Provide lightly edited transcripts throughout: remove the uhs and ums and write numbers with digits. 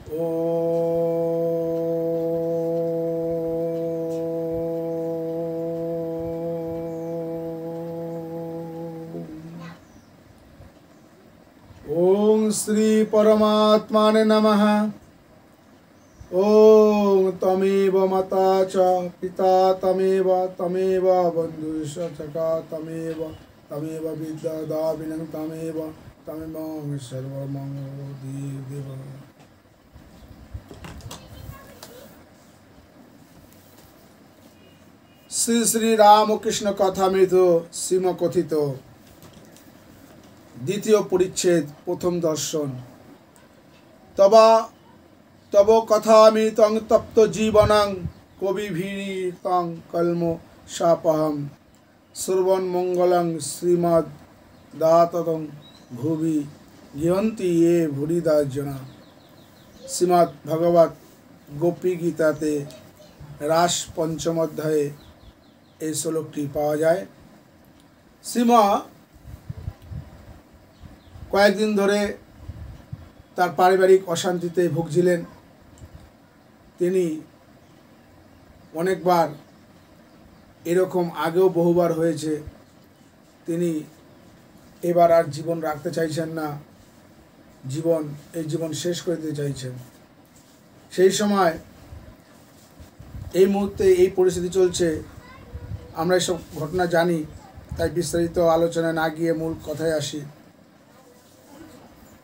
ओम श्री परमात्माने नमः। ओम तमेव माता च पिता तमेव तमेव बन्धुश्च सखा तमेव तमेव विद्या दाविनं तमेव तमेव सर्वमंगलदेव। श्री श्री रामकृष्ण कथामृत श्रीमकथित द्वितीय परिच्छेद प्रथम दर्शन। तब कथामृतं तप्त जीवनं कविभिरीतं कल्मो शापहं सर्वं मंगलं श्रीमद्दाततं भुवि गृहन्ति ये भूरिदा जना। श्रीमद् भगवत गोपी गीताते रास पंचम अध्याये এই শ্লোকটি পাওয়া যায়। শ্রীমা কয়েকদিন ধরে তার পারিবারিক অশান্তিতে ভুগছিলেন। তিনি অনেকবার এরকম আগেও বহুবার হয়েছে, তিনি এবার আর জীবন রাখতে চাইছেন না, এই জীবন শেষ করে দিতে চাইছেন। সেই সময় এই মুহূর্তে এই পরিস্থিতি চলছে, আমরা এসব ঘটনা জানি, তাই বিস্তারিত আলোচনা না গিয়ে মূল কথায় আসি।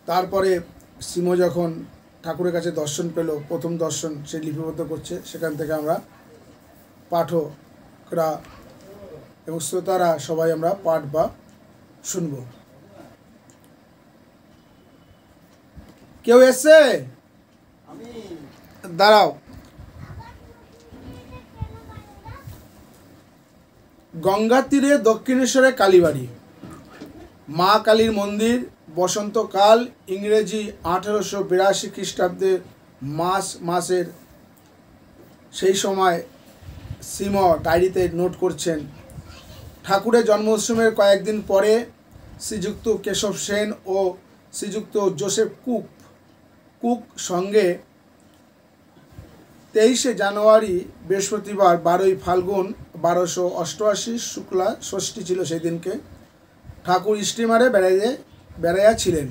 তারপরে শ্রীম যখন ঠাকুরের কাছে দর্শন পেল, প্রথম দর্শন সে লিপিবদ্ধ করছে, সেখান থেকে আমরা পাঠকরা এবং শ্রোতারা সবাই আমরা পাঠ বা শুনব। কেউ এসছে? দাঁড়াও। গঙ্গা তীরে দক্ষিণেশ্বরে কালীবাড়ি, মা কালীর মন্দির। বসন্তকাল, ইংরেজি 1882 খ্রিস্টাব্দের মাসের সেই সময় শ্রীম ডায়েরিতে নোট করছেন, ঠাকুরের জন্মোৎসবের কয়েকদিন পরে শ্রীযুক্ত কেশব সেন ও শ্রীযুক্ত যোসেফ কুক সঙ্গে 23শে জানুয়ারি বৃহস্পতিবার 12ই ফাল্গুন 1288 শুক্লা ষষ্ঠী ছিল সেই দিনকে, ঠাকুর স্টিমারে বেড়াইয়া ছিলেন।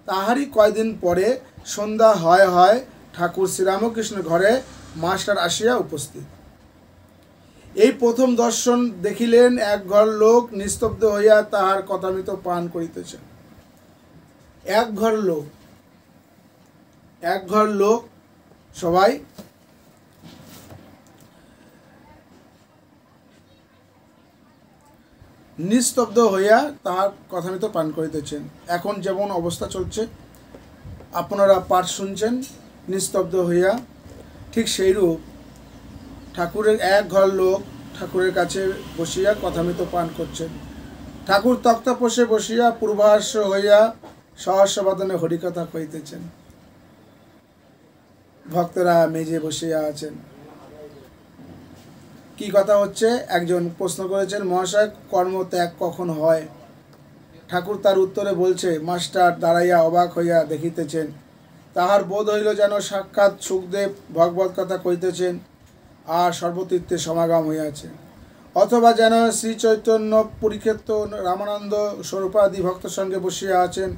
তাহারই কয়দিন পরে সন্ধ্যা হয় ঠাকুর শ্রীরামকৃষ্ণ ঘরে মাস্টার আসিয়া উপস্থিত। এই প্রথম দর্শন দেখিলেন, এক ঘর লোক নিস্তব্ধ হইয়া তাহার কথামৃত পান করিতেছেন। এক ঘর লোক সবাই নিস্তব্ধ হইয়া তাহার কথামৃত পান করিতেছেন। এখন যেমন অবস্থা চলছে, আপনারা পাঠ শুনছেন নিস্তব্ধ হইয়া, ঠিক সেইরূপ ঠাকুরের এক ঘর লোক ঠাকুরের কাছে বসিয়া কথামৃত পান করছেন। ঠাকুর তক্তপোষে বসিয়া পূর্বাহ্য হইয়া সহস্রবাদনে হরিকথা কহিতেছেন। ভক্তরা মেজে বসিয়া আছেন। কি কথা হচ্ছে? একজন প্রশ্ন করেছেন, মহাশয় কর্মত্যাগ কখন হয়? ঠাকুর তার উত্তরে বলছে, মাস্টার দাঁড়াইয়া অবাক হইয়া দেখিতেছেন, তাহার বোধ হইল যেন সাক্ষাৎ সুখদেব ভগবত কথা কহিতেছেন আর সর্বতীর্থে সমাগম হইয়াছে, অথবা যেন শ্রী চৈতন্য পরিক্ষেত্র রামানন্দ স্বরূপাদি ভক্তের সঙ্গে বসিয়া আছেন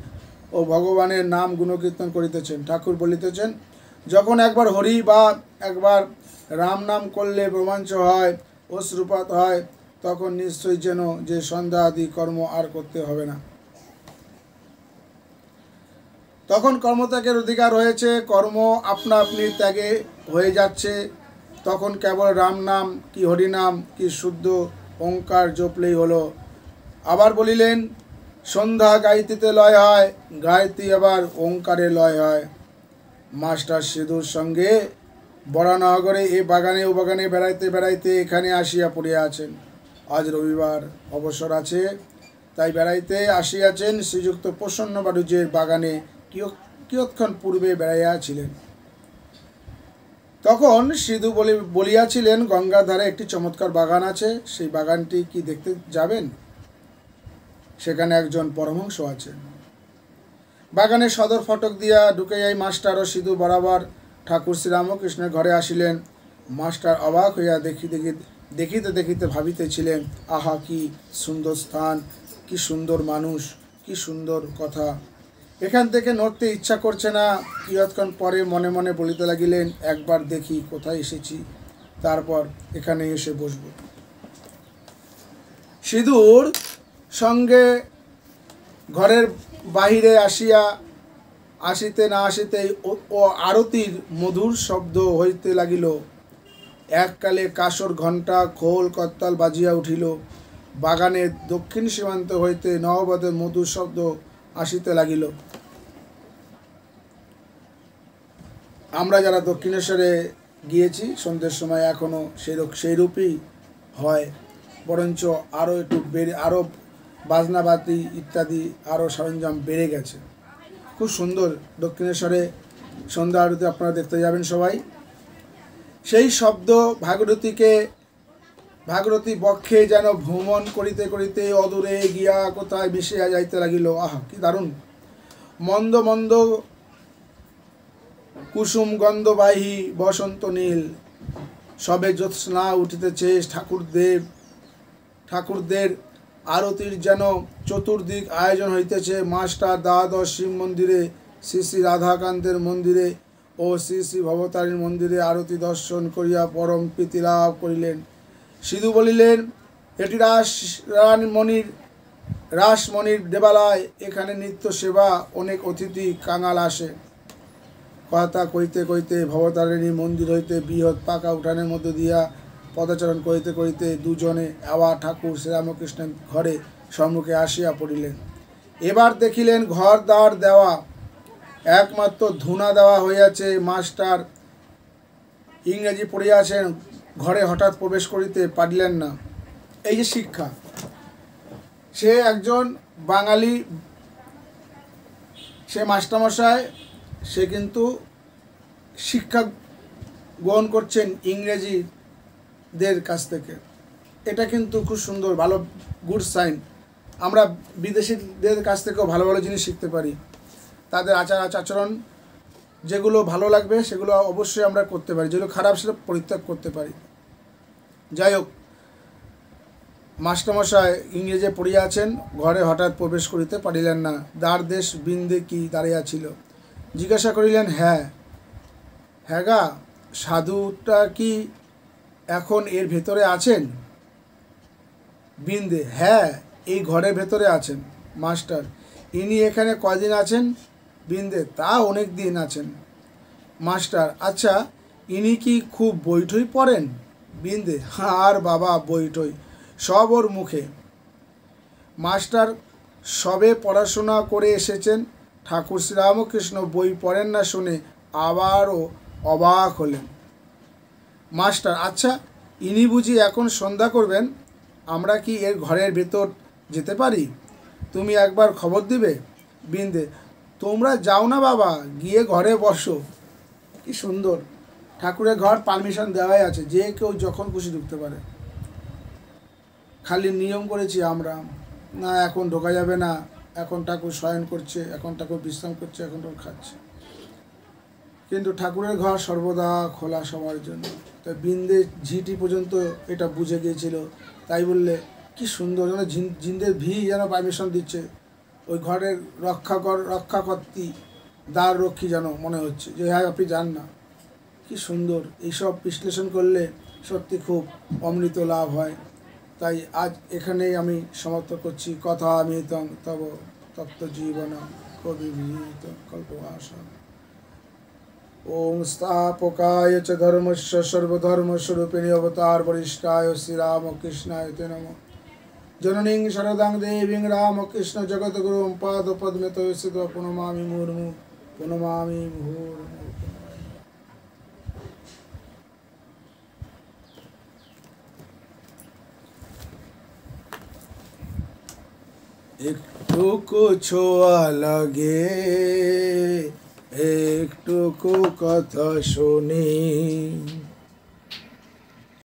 ও ভগবানের নাম গুণকীর্তন করিতেছেন। ঠাকুর বলিতেছেন, যখন একবার হরি বা একবার রাম নাম করলে রোমাঞ্চ হয়, অশ্রুপাত হয়, তখন নিশ্চয়ই যেন যে সন্ধ্যা আদি কর্ম আর করতে হবে না। তখন কর্মত্যাগের অধিকার হয়েছে, কর্ম আপনা আপনি ত্যাগে হয়ে যাচ্ছে। তখন কেবল রাম নাম কি হরিনাম কি শুদ্ধ ওঙ্কার জপলেই হলো। আবার বলিলেন, সন্ধ্যা গায়ত্রীতে লয় হয়, গায়ত্রী আবার ওঙ্কারে লয় হয়। মাস্টার সিধুর সঙ্গে বরানগরে এ বাগানে ও বাগানে বেড়াইতে বেড়াইতে এখানে আসিয়া পড়িয়া আছেন। আজ রবিবার অবসর আছে, তাই বেড়াইতে আসিয়াছেন। শ্রীযুক্ত প্রসন্ন বাড়ুজের বাগানে কিয়ৎক্ষণ পূর্বে বেড়াইয়াছিলেন। তখন সিধু বলিয়াছিলেন, গঙ্গার ধারে একটি চমৎকার বাগান আছে, সেই বাগানটি কি দেখতে যাবেন? সেখানে একজন পরমহংস আছেন। বাগানের সদর ফটক দিয়া ঢুকে যাই মাস্টার ও সিধু বরাবর ঠাকুর শ্রীরামকৃষ্ণের ঘরে আসিলেন। মাস্টার অবাক হইয়া দেখিতে দেখিতে ভাবিতেছিলেন, আহা কি সুন্দর স্থান, কি সুন্দর মানুষ, কি সুন্দর কথা। এখান থেকে নড়তে ইচ্ছা করছে না। কিয়ৎক্ষণ পরে মনে মনে বলিতে লাগিলেন, একবার দেখি কোথায় এসেছি, তারপর এখানে এসে বসব। সিঁদুর সঙ্গে ঘরের বাহিরে আসিতে না আসিতেই ও আরতির মধুর শব্দ হইতে লাগিল। এককালে কাসর ঘণ্টা খোল করতাল বাজিয়া উঠিল। বাগানের দক্ষিণ সীমান্ত হইতে নববধের মধুর শব্দ আসিতে লাগিল। আমরা যারা দক্ষিণেশ্বরে গিয়েছি সন্ধ্যের সময় এখনও সেইরূপই হয়, বরঞ্চ আরও একটু আরও বাজনাবাতি ইত্যাদি আরও সরঞ্জাম বেড়ে গেছে। খুব সুন্দর দক্ষিণেশ্বরে সন্ধ্যা আরতি আপনারা দেখতে যাবেন সবাই। সেই শব্দ ভাগরতী বক্ষে যেন ভ্রমণ করিতে করিতে অদূরে গিয়া কোথায় মিশিয়া যাইতে লাগিল। আহা কি দারুণ! মন্দ মন্দ কুসুম গন্ধবাহী বসন্ত নীল, সবে জ্যোৎস্না উঠিতেছে। ঠাকুরদের আরতির যেন চতুর্দিক আয়োজন হইতেছে। মাস্টার দ্বাদশ শিব মন্দিরে, শ্রী শ্রী রাধাকান্তের মন্দিরে ও শ্রী শ্রী ভবতারীর মন্দিরে আরতি দর্শন করিয়া পরম প্রীতি লাভ করিলেন। সিধু বলিলেন, এটি রাসমণির দেবালয়, এখানে নিত্য সেবা, অনেক অতিথি কাঙাল আসে। কথা কইতে কইতে ভবতারিণী মন্দির হইতে বৃহৎ পাকা উঠানের মধ্যে দিয়া পদচারণ করিতে করিতে দুজনে আবার ঠাকুর শ্রীরামকৃষ্ণের ঘরে সম্মুখে আসিয়া পড়িলেন। এবার দেখিলেন ঘর দ্বার দেওয়া, একমাত্র ধুনা দেওয়া হইয়াছে। মাস্টার ইংরেজি পড়িয়াছেন, ঘরে হঠাৎ প্রবেশ করিতে পারিলেন না। এই যে শিক্ষা, সে একজন বাঙালি, সে মাস্টারমশাই, সে কিন্তু শিক্ষা গ্রহণ করছেন ইংরেজিদের কাছ থেকে। এটা কিন্তু খুব সুন্দর, ভালো গুড সাইন। আমরা বিদেশিদের কাছ থেকেও ভালো ভালো জিনিস শিখতে পারি। তাদের আচরণ যেগুলো ভালো লাগবে সেগুলো অবশ্যই আমরা করতে পারি, যেগুলো খারাপ সেটা পরিত্যাগ করতে পারি। যাই হোক, মাস্টারমশাই ইংরেজি পড়িয়া আছেন, ঘরে হঠাৎ প্রবেশ করিতে পারিলেন না। দ্বার দেশ বৃন্দে কি দাঁড়িয়েছিল। জিজ্ঞাসা করিলেন, হ্যাঁ গা, সাধুটা কি এখন এর ভেতরে আছেন? বৃন্দে, হ্যাঁ এই ঘরের ভেতরে আছেন। মাস্টার, ইনি এখানে কয়দিন আছেন? বৃন্দে, তা অনেক দিন আছেন। মাস্টার, আচ্ছা ইনি কি খুব বইটই পড়েন? বৃন্দে, আর বাবা বইটই সব ওর মুখে। মাস্টার সবে পড়াশোনা করে এসেছেন, ঠাকুর শ্রীরামকৃষ্ণ বই পড়েন না শুনে আবারও অবাক হলেন। মাস্টার, আচ্ছা ইনি বুঝি এখন সন্ধ্যা করবেন? আমরা কি এর ঘরের ভেতর যেতে পারি? তুমি একবার খবর দিবে। বৃন্দে, তোমরা যাও না বাবা, গিয়ে ঘরে বসো। কি সুন্দর! ঠাকুরের ঘর পারমিশন দেওয়াই আছে, যে কেউ যখন খুশি ঢুকতে পারে। খালি নিয়ম করেছি আমরা, না এখন ঢোকা যাবে না, এখন ঠাকুর শয়ন করছে, এখন ঠাকুর বিশ্রাম করছে, এখন ঠাকুর খাচ্ছে। কিন্তু ঠাকুরের ঘর সর্বদা খোলা সবার জন্য। তাই বৃন্দে ঝিটি পর্যন্ত এটা বুঝে গিয়েছিল। তাই বললে, কি সুন্দর, যেন জিন্দের ভি যেন পারমিশন দিচ্ছে। ওই ঘরের রক্ষাকর্ত্রী, দ্বার রক্ষী যেন মনে হচ্ছে যে হ্যাঁ আপনি যান না। কি সুন্দর! এইসব বিশ্লেষণ করলে সত্যি খুব অমৃত লাভ হয়। তাই আজ এখানেই আমি সমাপ্ত করছি। কথা আমি তব তপ্ত জীবন কবিভীত কল্পবাসা। ওম স্থাপকায় চ ধর্মস্য সর্বধর্মস্বরূপিণী অবতার বরিষ্ঠায় শ্রীরামকৃষ্ণায় তে নমঃ। জননীং শরদাং দেবীং রামকৃষ্ণ জগদ্গুরুং পাদপদ্মে তয় স্থিত্বা প্রণমামি মুহুর্মুহুঃ প্রণমামি মুহুর্মুহুঃ। একটুকু ছোঁয়া লাগে, একটুকু কথা শুনি।